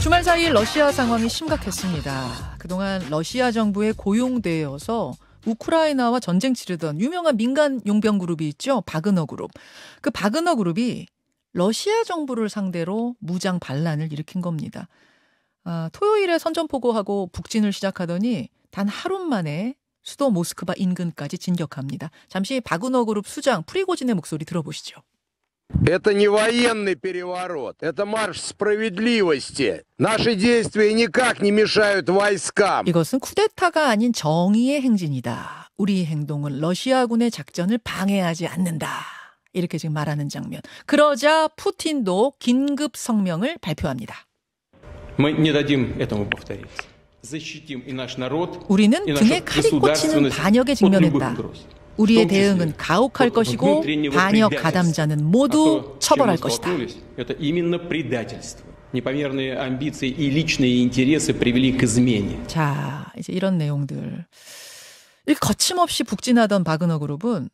주말 사이 러시아 상황이 심각했습니다. 그동안 러시아 정부에 고용되어서 우크라이나와 전쟁 치르던 유명한 민간 용병 그룹이 있죠. 바그너 그룹. 그 바그너 그룹이 러시아 정부를 상대로 무장 반란을 일으킨 겁니다. 토요일에 선전포고하고 북진을 시작하더니 단 하루 만에 수도 모스크바 인근까지 진격합니다. 잠시 바그너 그룹 수장 프리고진의 목소리 들어보시죠. Это не военный переворот, это марш справедливости. Наши действия никак не мешают войскам. 이것은 쿠데타가 아닌 정의의 행진이다. 우리의 행동은 러시아군의 작전을 방해하지 않는다. 이렇게 지금 말하는 장면. 그러자 푸틴도 긴급 성명을 발표합니다. Мы не дадим этому повториться. защитим и наш народ. 우리는 등에 칼이 꽂히는 반역에 직면했다. 우리의 대응은 가혹할 것이고 반역 가담자는 모두 처벌할 것이다. 자, 이제 이런 내용들. 거침없이 북진하던 바그너 그룹은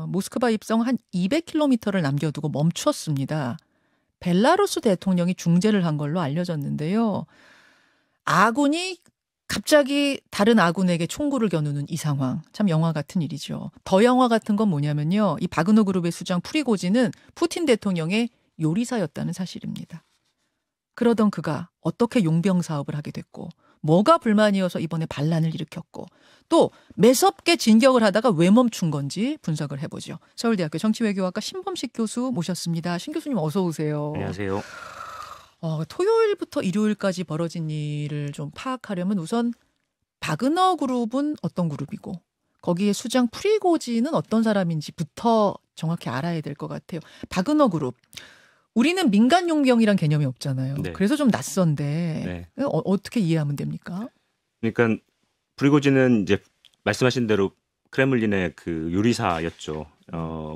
모스크바 입성 한 200km를 남겨두고 멈췄습니다. 벨라루스 대통령이 중재를 한 걸로 알려졌는데요. 아군이 갑자기 다른 아군에게 총구를 겨누는 이 상황. 참 영화 같은 일이죠. 더 영화 같은 건 뭐냐면요. 이 바그너 그룹의 수장 프리고진은 푸틴 대통령의 요리사였다는 사실입니다. 그러던 그가 어떻게 용병 사업을 하게 됐고 뭐가 불만이어서 이번에 반란을 일으켰고 또 매섭게 진격을 하다가 왜 멈춘 건지 분석을 해보죠. 서울대학교 정치외교학과 신범식 교수 모셨습니다. 신 교수님 어서 오세요. 안녕하세요. 토요일부터 일요일까지 벌어진 일을 좀 파악하려면 우선 바그너 그룹은 어떤 그룹이고 거기에 수장 프리고진은 어떤 사람인지부터 정확히 알아야 될 것 같아요. 바그너 그룹. 우리는 민간 용병이란 개념이 없잖아요. 네. 그래서 좀 낯선데 네. 어떻게 이해하면 됩니까? 그러니까 프리고진은 이제 말씀하신 대로 크렘린의 그 요리사였죠.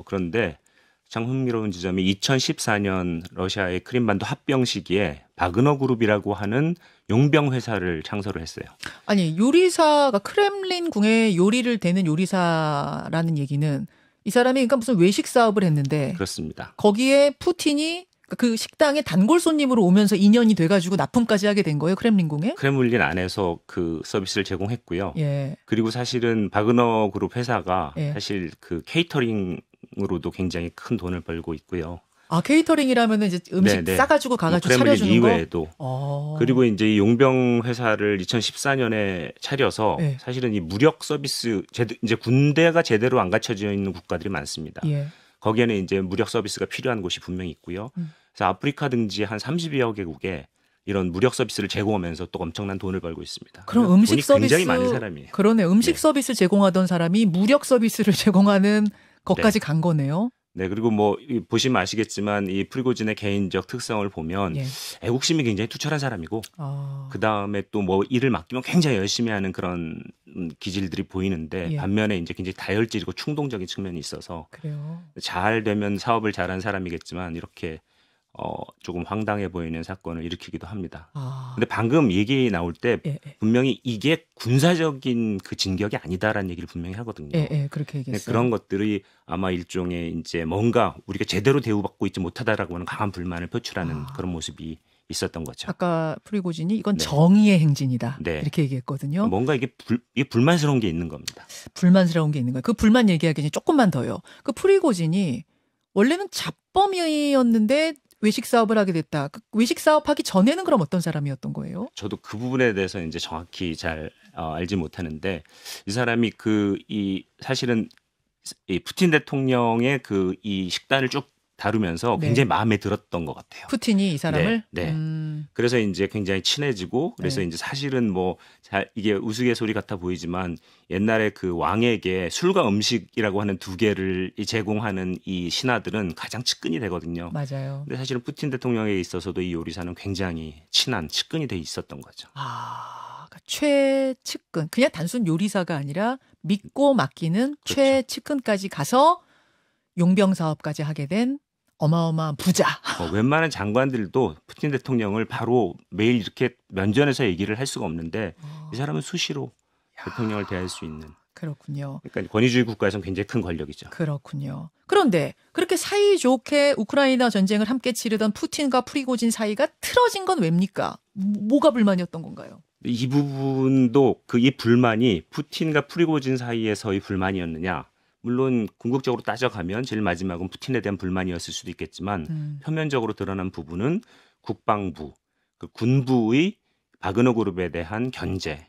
그런데 참 흥미로운 지점이 2014년 러시아의 크림반도 합병 시기에 바그너 그룹이라고 하는 용병 회사를 창설을 했어요. 아니 요리사가 크렘린 궁에 요리를 대는 요리사라는 얘기는 이 사람이 그러니까 무슨 외식 사업을 했는데 그렇습니다. 거기에 푸틴이 그 식당에 단골 손님으로 오면서 인연이 돼가지고 납품까지 하게 된 거예요. 크렘린궁에? 크렘린 안에서 그 서비스를 제공했고요. 예. 그리고 사실은 바그너 그룹 회사가 예. 사실 그 케이터링으로도 굉장히 큰 돈을 벌고 있고요. 아, 케이터링이라면 이제 음식 싸가지고 가가지고 차려주는 이외에도. 거? 그리고 이제 이 용병 회사를 2014년에 차려서 예. 사실은 이 무력 서비스, 이제 군대가 제대로 안 갖춰져 있는 국가들이 많습니다. 예. 거기에는 이제 무력 서비스가 필요한 곳이 분명히 있고요. 그래서 아프리카 등지 한 30여 개국에 이런 무력 서비스를 제공하면서 또 엄청난 돈을 벌고 있습니다. 그럼 음식 서비스 굉장히 많은 사람이에요. 그러네. 음식 서비스 제공하던 사람이 무력 서비스를 제공하는 것까지 간 거네요. 네, 그리고 뭐 보시면 아시겠지만 이 프리고진의 개인적 특성을 보면 애국심이 굉장히 투철한 사람이고 그 다음에 또 뭐 일을 맡기면 굉장히 열심히 하는 그런 기질들이 보이는데 반면에 이제 굉장히 다혈질이고 충동적인 측면이 있어서 그래요. 잘 되면 사업을 잘한 사람이겠지만 이렇게 조금 황당해 보이는 사건을 일으키기도 합니다. 근데 방금 얘기 나올 때 분명히 이게 군사적인 그 진격이 아니다라는 얘기를 분명히 하거든요. 그렇게 얘기했어요. 그런 것들이 아마 일종의 이제 뭔가 우리가 제대로 대우받고 있지 못하다라고 하는 강한 불만을 표출하는 그런 모습이 있었던 거죠. 아까 프리고진이 이건 정의의 행진이다. 네. 이렇게 얘기했거든요. 뭔가 이게 불만스러운 게 있는 겁니다. 불만스러운 게 있는 거예요. 그 불만 얘기하기 조금만 더요. 그 프리고진이 원래는 잡범이었는데 외식 사업을 하게 됐다. 외식 사업하기 전에는 그럼 어떤 사람이었던 거예요? 저도 그 부분에 대해서 이제 정확히 잘 알지 못하는데 이 사람이 사실은 이 푸틴 대통령의 이 식단을 쭉 다루면서 굉장히 마음에 들었던 것 같아요. 푸틴이 이 사람을? 네. 그래서 이제 굉장히 친해지고 그래서 이제 사실은 이게 우스갯소리 같아 보이지만 옛날에 그 왕에게 술과 음식이라고 하는 두 개를 제공하는 이 신하들은 가장 측근이 되거든요. 맞아요. 근데 사실은 푸틴 대통령에 있어서도 이 요리사는 굉장히 친한 측근이 돼 있었던 거죠. 그러니까 최측근. 그냥 단순 요리사가 아니라 믿고 맡기는 최측근까지 가서 용병 사업까지 하게 된 어마어마한 부자. 웬만한 장관들도 푸틴 대통령을 바로 매일 이렇게 면전에서 얘기를 할 수가 없는데 이 사람은 수시로 대통령을 대할 수 있는. 그렇군요. 그러니까 권위주의 국가에서는 굉장히 큰 권력이죠. 그렇군요. 그런데 그렇게 사이좋게 우크라이나 전쟁을 함께 치르던 푸틴과 프리고진 사이가 틀어진 건 왜입니까? 뭐가 불만이었던 건가요? 이 부분도 이 불만이 푸틴과 프리고진 사이에서의 불만이었느냐? 물론 궁극적으로 따져가면 제일 마지막은 푸틴에 대한 불만이었을 수도 있겠지만 표면적으로 드러난 부분은 국방부, 군부의 바그너 그룹에 대한 견제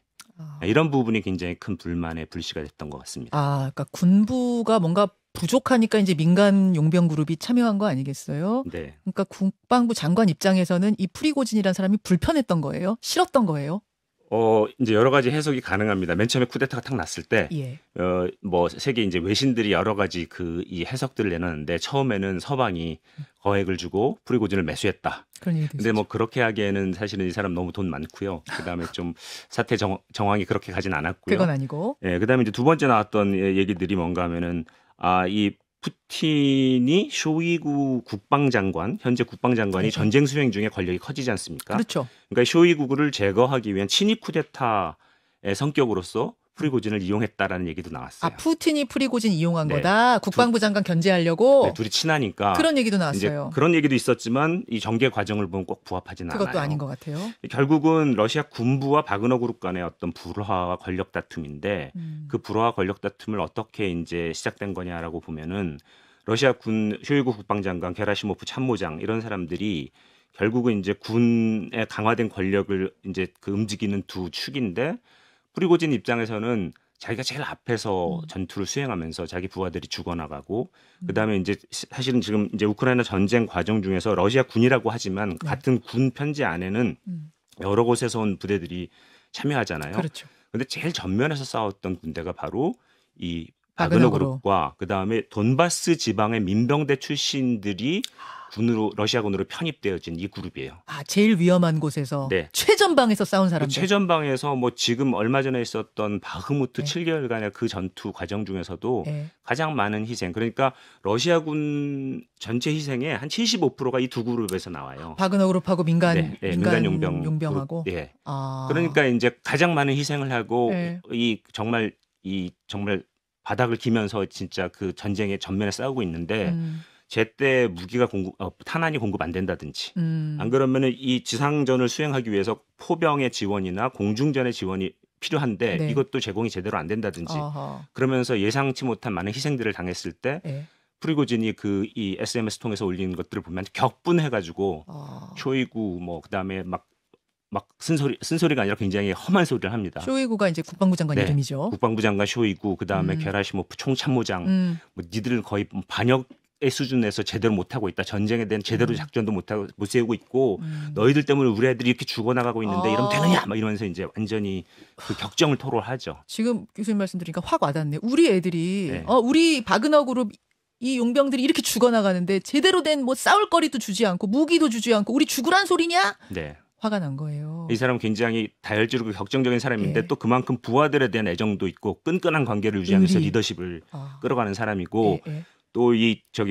이런 부분이 굉장히 큰 불만의 불씨가 됐던 것 같습니다. 그러니까 군부가 뭔가 부족하니까 이제 민간 용병 그룹이 참여한 거 아니겠어요? 네. 그러니까 국방부 장관 입장에서는 이 프리고진이라는 사람이 불편했던 거예요? 싫었던 거예요? 이제 여러 가지 해석이 가능합니다. 맨 처음에 쿠데타가 탁 났을 때, 예. 세계 이제 외신들이 여러 가지 이 해석들을 내놨는데 처음에는 서방이 거액을 주고 프리고진을 매수했다. 그런 얘기도 근데 뭐 그렇게 하기에는 사실은 이 사람 너무 돈 많고요. 그다음에 좀 사태 정황이 그렇게 가진 않았고요. 그건 아니고. 예, 그다음에 이제 두 번째 나왔던 얘기들이 뭔가 하면은 이 푸틴이 쇼이구 국방장관, 현재 국방장관이 네. 전쟁 수행 중에 권력이 커지지 않습니까? 그렇죠. 그러니까 쇼이구를 제거하기 위한 친위 쿠데타의 성격으로서 프리고진을 이용했다라는 얘기도 나왔어요. 푸틴이 프리고진 이용한 네. 거다. 국방부 장관 견제하려고. 네, 둘이 친하니까 그런 얘기도 이제 나왔어요. 그런 얘기도 있었지만 이 전개 과정을 보면 꼭 부합하지는 않아요. 그것도 아닌 것 같아요. 결국은 러시아 군부와 바그너 그룹 간의 어떤 불화와 권력 다툼인데 그 불화와 권력 다툼을 어떻게 이제 시작된 거냐라고 보면은 러시아 군 쇼이구 국방장관, 게라시모프 참모장 이런 사람들이 결국은 이제 군의 강화된 권력을 이제 움직이는 두 축인데 프리고진 입장에서는 자기가 제일 앞에서 전투를 수행하면서 자기 부하들이 죽어나가고 그다음에 이제 사실은 지금 이제 우크라이나 전쟁 과정 중에서 러시아 군이라고 하지만 같은 군 편제 안에는 여러 곳에서 온 부대들이 참여하잖아요. 그렇죠. 근데 제일 전면에서 싸웠던 군대가 바로 이 바그너 그룹과 그다음에 돈바스 지방의 민병대 출신들이 러시아군으로 편입되어진 이 그룹이에요. 제일 위험한 곳에서 네. 최전방에서 싸운 사람들. 최전방에서 뭐 지금 얼마 전에 있었던 바흐무트 네. 7개월간의 그 전투 과정 중에서도 네. 가장 많은 희생. 그러니까 러시아군 전체 희생의 한 75%가 이 두 그룹에서 나와요. 바그너 그룹하고 민간 용병하고. 예. 그러니까 이제 가장 많은 희생을 하고 네. 정말 바닥을 기면서 진짜 그 전쟁의 전면에 싸우고 있는데 제때 무기가 탄환이 공급 안 된다든지 안 그러면은 이 지상전을 수행하기 위해서 포병의 지원이나 공중전의 지원이 필요한데 네. 이것도 제공이 제대로 안 된다든지 그러면서 예상치 못한 많은 희생들을 당했을 때 네. 프리고진이 이 SMS 통해서 올리는 것들을 보면 격분해가지고 쇼이구 그다음에 막 쓴소리가 아니라 굉장히 험한 소리를 합니다. 쇼이구가 이제 국방부 장관 네. 이름이죠. 국방부 장관 쇼이구 그다음에 게라시모프 총참모장 니들은 거의 반역의 수준에서 제대로 못하고 있다. 전쟁에 대한 제대로 작전도 못 세우고 있고 너희들 때문에 우리 애들이 이렇게 죽어나가고 있는데 이러면 되느냐 막 이러면서 이제 완전히 그 격정을 토로하죠. 지금 교수님 말씀 드리니까 확 와닿네. 우리 애들이 네. 우리 바그너 그룹 이 용병들이 이렇게 죽어나가는데 제대로 된 싸울 거리도 주지 않고 무기도 주지 않고 우리 죽으란 소리냐? 네. 화가 난 거예요. 이 사람은 굉장히 다혈질이고 격정적인 사람인데 예. 또 그만큼 부하들에 대한 애정도 있고 끈끈한 관계를 유지하면서 의리. 리더십을 끌어가는 사람이고 예. 또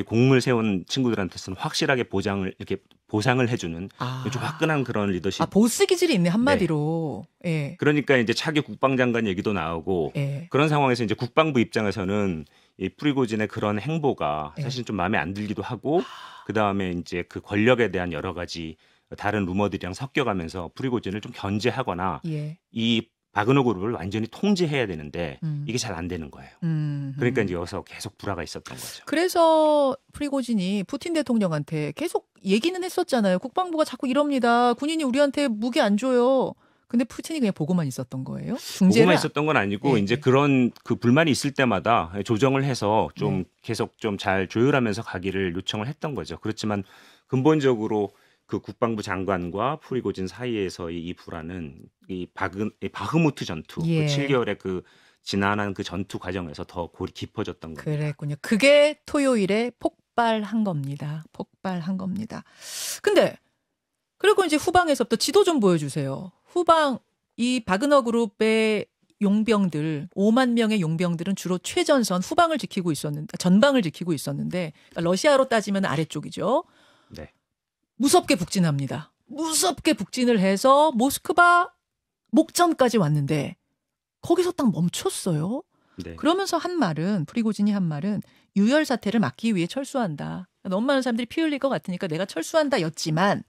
공을 세운 친구들한테서는 확실하게 보상을 해주는 좀 화끈한 그런 리더십. 보스 기질이 있네 한마디로. 네. 예. 그러니까 이제 차기 국방장관 얘기도 나오고 예. 그런 상황에서 이제 국방부 입장에서는 이 프리고진의 그런 행보가 예. 사실 좀 마음에 안 들기도 하고 그 다음에 이제 그 권력에 대한 여러 가지 다른 루머들이랑 섞여가면서 프리고진을 좀 견제하거나 예. 이 바그너 그룹을 완전히 통제해야 되는데 이게 잘 안 되는 거예요. 그러니까 이제 여기서 계속 불화가 있었던 거죠. 그래서 프리고진이 푸틴 대통령한테 계속 얘기는 했었잖아요. 국방부가 자꾸 이럽니다. 군인이 우리한테 무기 안 줘요. 근데 푸틴이 그냥 보고만 있었던 거예요? 보고만 있었던 건 아니고 네. 이제 그런 그 불만이 있을 때마다 조정을 해서 좀 계속 좀 잘 조율하면서 가기를 요청을 했던 거죠. 그렇지만 근본적으로 그 국방부 장관과 프리고진 사이에서의 이 불화는 이 바흐무트 전투, 예. 그 7개월의 그 지난한 그 전투 과정에서 더 골이 깊어졌던 겁니다. 그랬군요. 그게 토요일에 폭발한 겁니다. 폭발한 겁니다. 근데 그리고 이제 후방에서부터 지도 좀 보여주세요. 후방 이 바그너 그룹의 용병들 5만 명의 용병들은 주로 최전선 후방을 지키고 있었는데 전방을 지키고 있었는데 그러니까 러시아로 따지면 아래쪽이죠. 네. 무섭게 북진합니다. 무섭게 북진을 해서 모스크바 목전까지 왔는데 거기서 딱 멈췄어요. 네. 그러면서 프리고진이 한 말은 유혈 사태를 막기 위해 철수한다. 너무 많은 사람들이 피 흘릴 것 같으니까 내가 철수한다였지만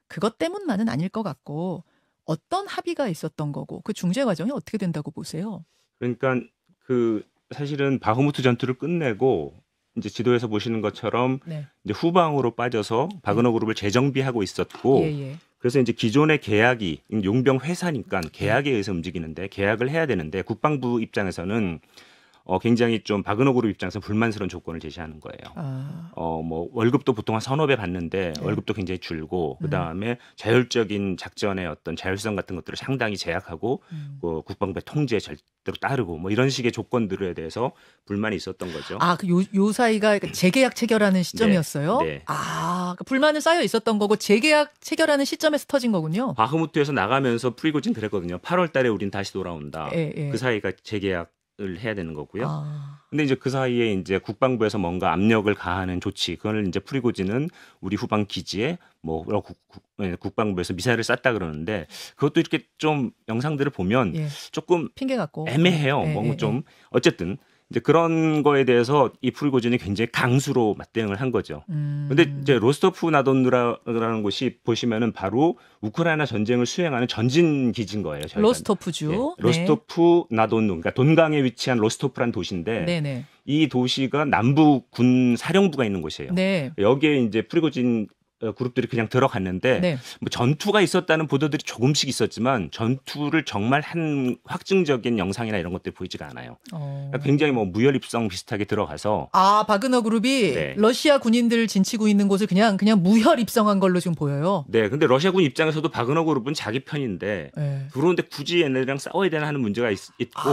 그것 때문만은 아닐 것 같고 어떤 합의가 있었던 거고 그 중재 과정이 어떻게 된다고 보세요? 그러니까 그 사실은 바흐무트 전투를 끝내고 이제 지도에서 보시는 것처럼 네. 이제 후방으로 빠져서 바그너 그룹을 재정비하고 있었고 예. 그래서 이제 기존의 계약이 용병 회사니까 계약에 의해서 움직이는데 계약을 해야 되는데 국방부 입장에서는 굉장히 좀 바그너 그룹 입장에서 불만스러운 조건을 제시하는 거예요. 뭐 월급도 보통 한 서너 배 받는데 네. 월급도 굉장히 줄고 그다음에 자율적인 작전의 어떤 자율성 같은 것들을 상당히 제약하고 국방부의 통제에 절대로 따르고 뭐 이런 식의 조건들에 대해서 불만이 있었던 거죠. 요 사이가 재계약 체결하는 시점이었어요? 네. 네. 그러니까 불만은 쌓여 있었던 거고 재계약 체결하는 시점에서 터진 거군요. 바흐무트에서 나가면서 프리고진 그랬거든요. 8월 달에 우린 다시 돌아온다. 예. 그 사이가 재계약 을 해야 되는 거고요. 근데 이제 그 사이에 이제 국방부에서 뭔가 압력을 가하는 조치, 그걸 이제 프리고진은 우리 후방 기지에 뭐 국방부에서 미사일을 쐈다 그러는데 그것도 이렇게 좀 영상들을 보면 조금 핑계 같고 애매해요. 뭔가 좀 어쨌든 이제 그런 거에 대해서 이 프리고진이 굉장히 강수로 맞대응을 한 거죠. 근데 이제 로스토프 나돈누라는 곳이 보시면은 바로 우크라이나 전쟁을 수행하는 전진 기지인 거예요. 로스토프주. 네. 로스토프 나돈누, 그러니까 돈강에 위치한 로스토프란 도시인데 네네. 이 도시가 남부 군 사령부가 있는 곳이에요. 네. 여기에 이제 프리고진 그룹들이 그냥 들어갔는데 네. 뭐 전투가 있었다는 보도들이 조금씩 있었지만 전투를 정말 한 확증적인 영상이나 이런 것들이 보이지가 않아요. 그러니까 굉장히 뭐 무혈입성 비슷하게 들어가서 바그너 그룹이 러시아 군인들 진치고 있는 곳을 그냥 무혈 입성한 걸로 지금 보여요. 네, 근데 러시아군 입장에서도 바그너 그룹은 자기 편인데 그런데 굳이 얘네들이랑 싸워야 되나 하는 문제가 있고.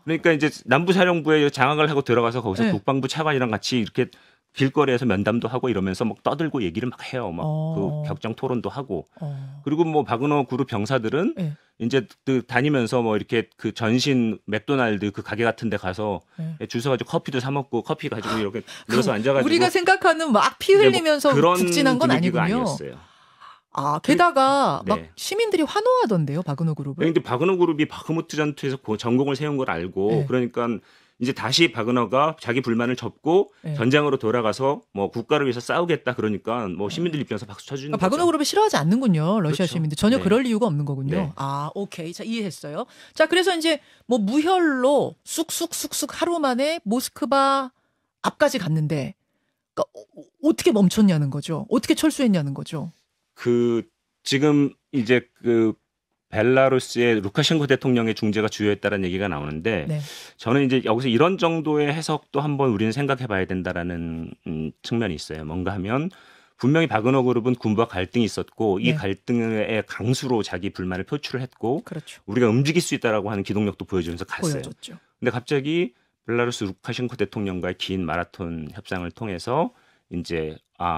그러니까 이제 남부 사령부에 장악을 하고 들어가서 거기서 국방부 차관이랑 같이 이렇게 길거리에서 면담도 하고 이러면서 막 떠들고 얘기를 막 해요. 막 그 격정 토론도 하고. 그리고 뭐 바그너 그룹 병사들은 이제 그 다니면서 뭐 이렇게 그 전신 맥도날드 그 가게 같은 데 가서 줄 서가지고 커피도 사 먹고 커피 가지고 이렇게 누워서 앉아가지고 우리가 생각하는 막 피 흘리면서 뭐 북진한 건 아니군요. 아니었어요. 게다가 막 시민들이 환호하던데요, 바그너 그룹을. 그런데 바그너 그룹이 바흐무트 전투에서 전공을 세운 걸 알고 그러니까 이제 다시 바그너가 자기 불만을 접고 전장으로 돌아가서 뭐 국가를 위해서 싸우겠다 그러니까 뭐 시민들 입장에서 박수 쳐주는 거죠. 바그너 그룹을 싫어하지 않는군요. 러시아 그렇죠. 시민들. 전혀 그럴 이유가 없는 거군요. 네. 오케이. 자, 이해했어요. 자, 그래서 이제 뭐 무혈로 쑥쑥 하루 만에 모스크바 앞까지 갔는데 그러니까 어떻게 멈췄냐는 거죠. 어떻게 철수했냐는 거죠. 지금 이제 벨라루스의 루카셴코 대통령의 중재가 주요했다는 얘기가 나오는데 저는 이제 여기서 이런 정도의 해석도 한번 우리는 생각해 봐야 된다라는 측면이 있어요. 뭔가 하면 분명히 바그너 그룹은 군부와 갈등이 있었고 이 갈등의 강수로 자기 불만을 표출을 했고 우리가 움직일 수 있다라고 하는 기동력도 보여주면서 갔어요. 근데 갑자기 벨라루스 루카셴코 대통령과의 긴 마라톤 협상을 통해서 이제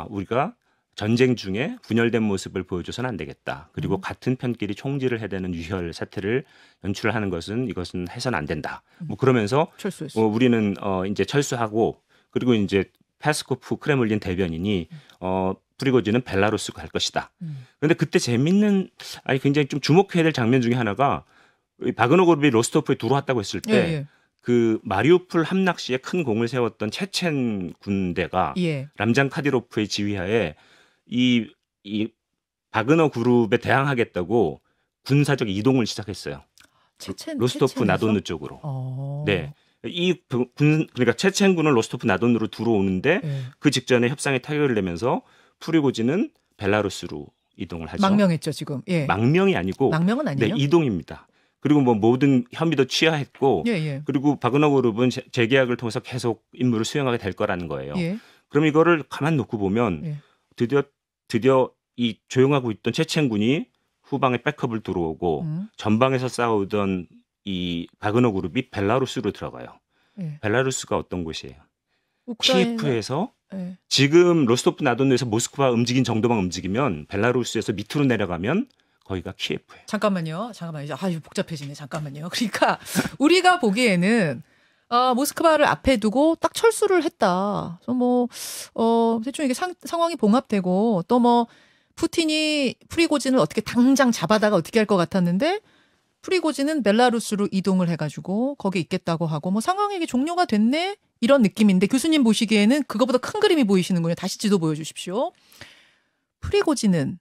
우리가 전쟁 중에 분열된 모습을 보여줘서는 안 되겠다. 그리고 같은 편끼리 총질을 해야 되는 유혈 사태를 연출하는 이것은 해서는 안 된다. 뭐 그러면서 우리는 이제 철수하고 그리고 이제 페스코프 크레물린 대변인이 프리고진은 벨라루스 갈 것이다. 그런데 그때 굉장히 좀 주목해야 될 장면 중에 하나가 바그너 그룹이 로스토프에 들어왔다고 했을 때 그 마리우폴 함락 시에 큰 공을 세웠던 체첸 군대가 람잔 카디로프의 지휘하에 이 바그너 그룹에 대항하겠다고 군사적 이동을 시작했어요. 로스토프 나돈누 쪽으로. 네. 그러니까 체첸군은 로스토프 나돈누로 들어오는데 그 직전에 협상에 타결을 내면서 프리고진은 벨라루스로 이동을 하죠. 망명했죠, 지금. 망명이 아니고 망명은 아니에요? 네, 이동입니다. 그리고 뭐 모든 혐의도 취하했고 그리고 바그너 그룹은 재계약을 통해서 계속 임무를 수행하게 될 거라는 거예요. 그럼 이거를 가만 놓고 보면 드디어 이 조용하고 있던 체첸군이 후방에 백업을 들어오고 전방에서 싸우던 이 바그너 그룹이 벨라루스로 들어가요. 벨라루스가 어떤 곳이에요? 키예프에서 지금 로스토프 나돈누에서 모스크바 움직인 정도만 움직이면 벨라루스에서 밑으로 내려가면 거기가 키예프예요. 잠깐만요. 이거 복잡해지네. 잠깐만요. 그러니까 우리가 보기에는 모스크바를 앞에 두고 딱 철수를 했다. 그래서 대충 이게 상황이 봉합되고 또 뭐 푸틴이 프리고진을 어떻게 당장 잡아다가 어떻게 할 것 같았는데 프리고진은 벨라루스로 이동을 해가지고 거기 있겠다고 하고 뭐 상황이 이게 종료가 됐네 이런 느낌인데 교수님 보시기에는 그거보다 큰 그림이 보이시는군요. 다시 지도 보여주십시오. 프리고진은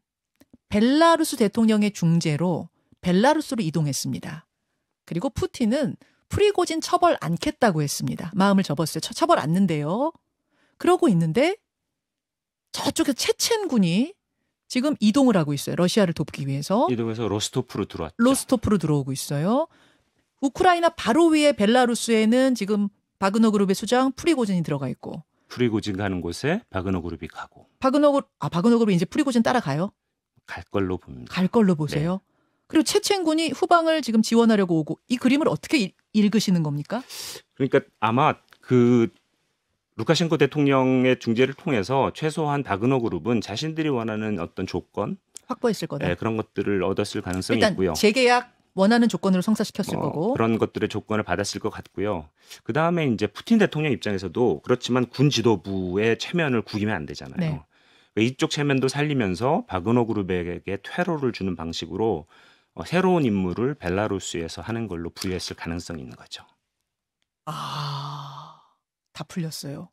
벨라루스 대통령의 중재로 벨라루스로 이동했습니다. 그리고 푸틴은 프리고진 처벌 않겠다고 했습니다. 마음을 접었어요. 처벌 않는데요. 그러고 있는데 저쪽에 체첸군이 지금 이동을 하고 있어요. 러시아를 돕기 위해서. 이동해서 로스토프로 들어왔죠. 로스토프로 들어오고 있어요. 우크라이나 바로 위에 벨라루스에는 지금 바그너 그룹의 수장 프리고진이 들어가 있고. 프리고진 가는 곳에 바그너 그룹이 가고. 바그너 그룹이 이제 프리고진 따라가요? 갈 걸로 봅니다. 갈 걸로 보세요. 네. 그리고 체첸군이 후방을 지금 지원하려고 오고 이 그림을 어떻게 읽으시는 겁니까? 그러니까 아마 그 루카셴코 대통령의 중재를 통해서 최소한 바그너 그룹은 자신들이 원하는 어떤 조건 확보했을 거다. 네, 그런 것들을 얻었을 가능성이 일단 있고요. 재계약 원하는 조건으로 성사시켰을 거고 그런 것들의 조건을 받았을 것 같고요. 그 다음에 이제 푸틴 대통령 입장에서도 그렇지만 군 지도부의 체면을 구기면 안 되잖아요. 네. 이쪽 체면도 살리면서 바그너 그룹에게 퇴로를 주는 방식으로 새로운 임무를 벨라루스에서 하는 걸로 부여했을 가능성이 있는 거죠. 다 풀렸어요.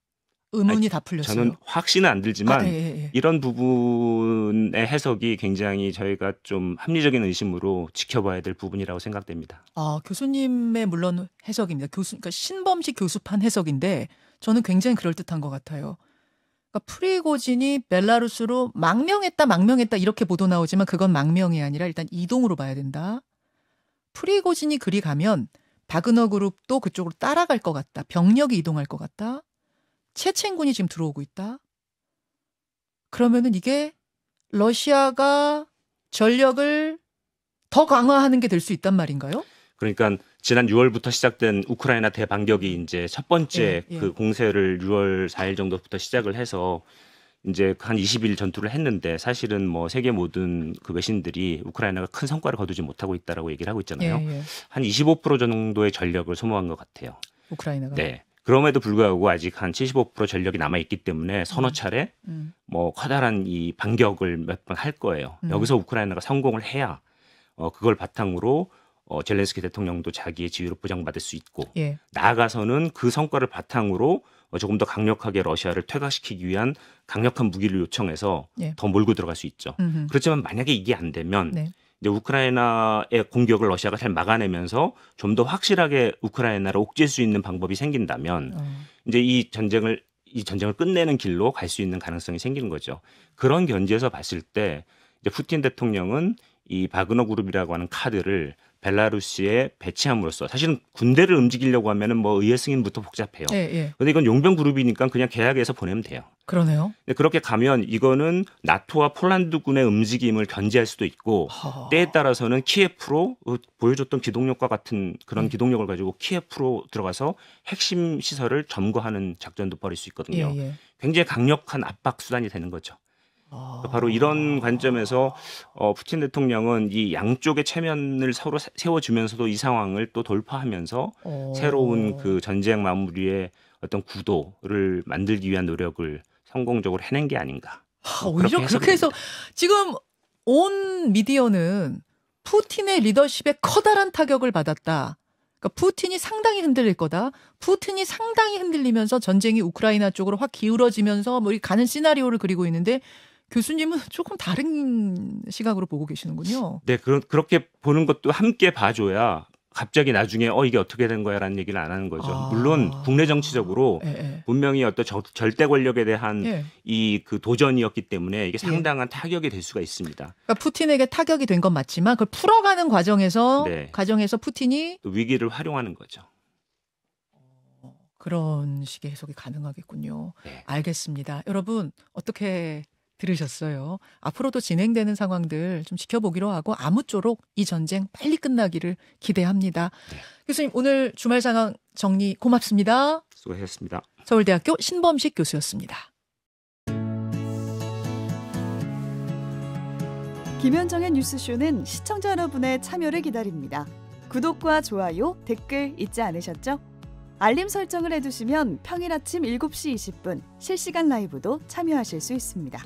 의문이 다 풀렸어요. 저는 확신은 안 들지만 이런 부분의 해석이 굉장히 저희가 좀 합리적인 의심으로 지켜봐야 될 부분이라고 생각됩니다. 교수님의 물론 해석입니다. 그러니까 신범식 교수판 해석인데 저는 굉장히 그럴듯한 것 같아요. 그러니까 프리고진이 벨라루스로 망명했다 이렇게 보도 나오지만 그건 망명이 아니라 일단 이동으로 봐야 된다. 프리고진이 그리 가면 바그너 그룹도 그쪽으로 따라갈 것 같다. 병력이 이동할 것 같다. 체첸군이 지금 들어오고 있다. 그러면은 이게 러시아가 전력을 더 강화하는 게 될 수 있단 말인가요? 그러니까 지난 6월부터 시작된 우크라이나 대반격이 이제 첫 번째 그 공세를 6월 4일 정도부터 시작을 해서 이제 한 20일 전투를 했는데 사실은 뭐 세계 모든 그 외신들이 우크라이나가 큰 성과를 거두지 못하고 있다라고 얘기를 하고 있잖아요. 한 25% 정도의 전력을 소모한 것 같아요. 우크라이나가. 네. 그럼에도 불구하고 아직 한 75% 전력이 남아 있기 때문에 서너 차례 뭐 커다란 이 반격을 몇 번 할 거예요. 여기서 우크라이나가 성공을 해야 그걸 바탕으로 젤렌스키 대통령도 자기의 지위를 보장받을 수 있고 나아가서는 그 성과를 바탕으로 조금 더 강력하게 러시아를 퇴각시키기 위한 강력한 무기를 요청해서 더 몰고 들어갈 수 있죠. 그렇지만 만약에 이게 안 되면 이제 우크라이나의 공격을 러시아가 잘 막아내면서 좀 더 확실하게 우크라이나를 옥죄할 수 있는 방법이 생긴다면 이제 이 전쟁을 끝내는 길로 갈 수 있는 가능성이 생기는 거죠. 그런 견지에서 봤을 때 이제 푸틴 대통령은 이 바그너 그룹이라고 하는 카드를 벨라루시에 배치함으로써 사실은 군대를 움직이려고 하면은 뭐 의회 승인부터 복잡해요. 그런데 이건 용병 그룹이니까 그냥 계약해서 보내면 돼요. 그러네요. 그렇게 가면 이거는 나토와 폴란드군의 움직임을 견제할 수도 있고 때에 따라서는 키예프로 보여줬던 기동력과 같은 그런 기동력을 가지고 키예프로 들어가서 핵심 시설을 점거하는 작전도 벌일 수 있거든요. 굉장히 강력한 압박 수단이 되는 거죠. 바로 이런 관점에서 푸틴 대통령은 이 양쪽의 체면을 서로 세워주면서도 이 상황을 또 돌파하면서 새로운 그 전쟁 마무리의 어떤 구도를 만들기 위한 노력을 성공적으로 해낸 게 아닌가. 오히려 그렇게 해서 지금 온 미디어는 푸틴의 리더십에 커다란 타격을 받았다. 그러니까 푸틴이 상당히 흔들릴 거다. 푸틴이 상당히 흔들리면서 전쟁이 우크라이나 쪽으로 확 기울어지면서 뭐 가는 시나리오를 그리고 있는데 교수님은 조금 다른 시각으로 보고 계시는군요. 네, 그렇게 보는 것도 함께 봐줘야 갑자기 나중에 이게 어떻게 된 거야라는 얘기를 안 하는 거죠. 물론 국내 정치적으로 분명히 어떤 절대 권력에 대한 이 그 도전이었기 때문에 이게 상당한 타격이 될 수가 있습니다. 그러니까 푸틴에게 타격이 된 건 맞지만 그걸 풀어가는 과정에서 푸틴이 또 위기를 활용하는 거죠. 그런 식의 해석이 가능하겠군요. 알겠습니다. 여러분 어떻게 들으셨어요? 앞으로도 진행되는 상황들 좀 지켜보기로 하고 아무쪼록 이 전쟁 빨리 끝나기를 기대합니다. 교수님 오늘 주말 상황 정리 고맙습니다. 수고하셨습니다. 서울대학교 신범식 교수였습니다. 김현정의 뉴스쇼는 시청자 여러분의 참여를 기다립니다. 구독과 좋아요, 댓글 잊지 않으셨죠? 알림 설정을 해두시면 평일 아침 7시 20분 실시간 라이브도 참여하실 수 있습니다.